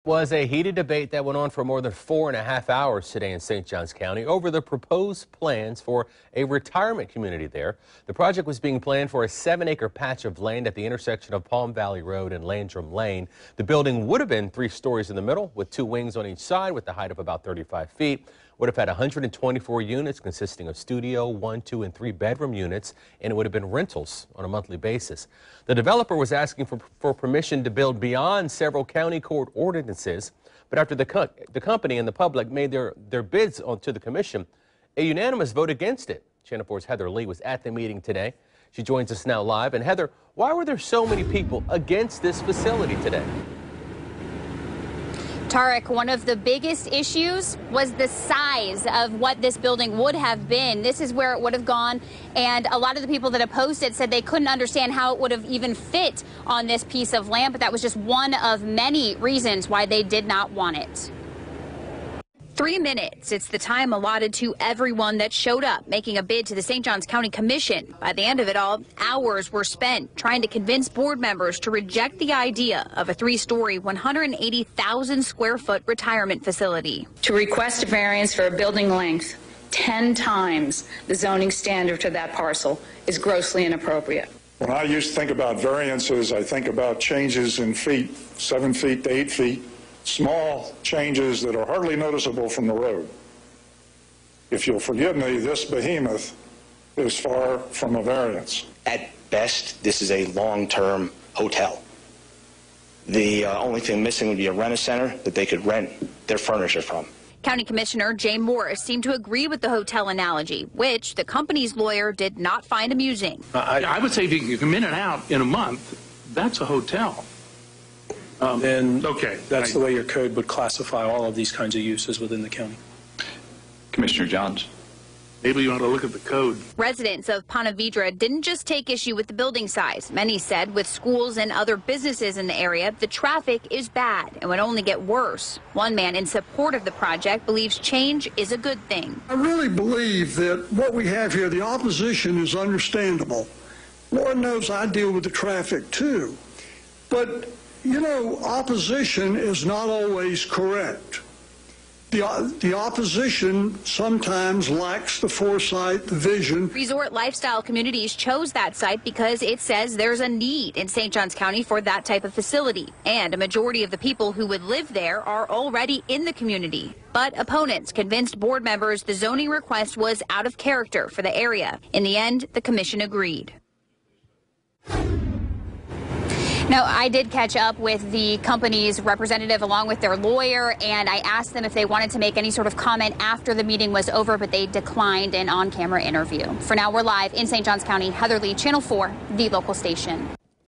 Was a heated debate that went on for more than 4.5 hours today in St. Johns County over the proposed plans for a retirement community there. The project was being planned for a 7-acre patch of land at the intersection of Palm Valley Road and Landrum Lane. The building would have been 3 stories in the middle with 2 wings on each side with a height of about 35 feet. Would have had 124 units consisting of studio, 1, 2, and 3 bedroom units, and it would have been rentals on a monthly basis. The developer was asking for permission to build beyond several county court ordinances, but after the company and the public made their bids to the commission, a unanimous vote against it. Channel 4's Heather Lee was at the meeting today. She joins us now live. And Heather, why were there so many people against this facility today? Tarek, one of the biggest issues was the size of what this building would have been. This is where it would have gone, and a lot of the people that opposed it said they couldn't understand how it would have even fit on this piece of land, but that was just one of many reasons why they did not want it. 3 minutes. It's the time allotted to everyone that showed up making a bid to the St. Johns County Commission. By the end of it all, hours were spent trying to convince board members to reject the idea of a 3-story, 180,000 square foot retirement facility. To request a variance for a building length 10 times the zoning standard for that parcel is grossly inappropriate. When I used to think about variances, I think about changes in feet, 7 feet to 8 feet. Small changes that are hardly noticeable from the road. If you'll forgive me, this behemoth is far from a variance. At best, this is a long-term hotel. The only thing missing would be a rent-a-center that they could rent their furniture from. County Commissioner Jay Morris seemed to agree with the hotel analogy, which the company's lawyer did not find amusing. I would say if you can come in and out in a month, that's a hotel. Then okay, that's the way your code would classify all of these kinds of uses within the county. Commissioner Johns. Maybe you ought to look at the code. Residents of Ponte Vedra didn't just take issue with the building size. Many said with schools and other businesses in the area, the traffic is bad and would only get worse. One man in support of the project believes change is a good thing. I really believe that what we have here, the opposition is understandable. Lord knows I deal with the traffic too. But you know, opposition is not always correct. The opposition sometimes lacks the foresight, the vision. Resort Lifestyle Communities chose that site because it says there's a need in St. Johns County for that type of facility, and a majority of the people who would live there are already in the community. But opponents convinced board members the zoning request was out of character for the area. In the end, the commission agreed. Now, I did catch up with the company's representative along with their lawyer, and I asked them if they wanted to make any sort of comment after the meeting was over, but they declined an on-camera interview. For now, we're live in St. Johns County. Heather Lee, Channel 4, the local station.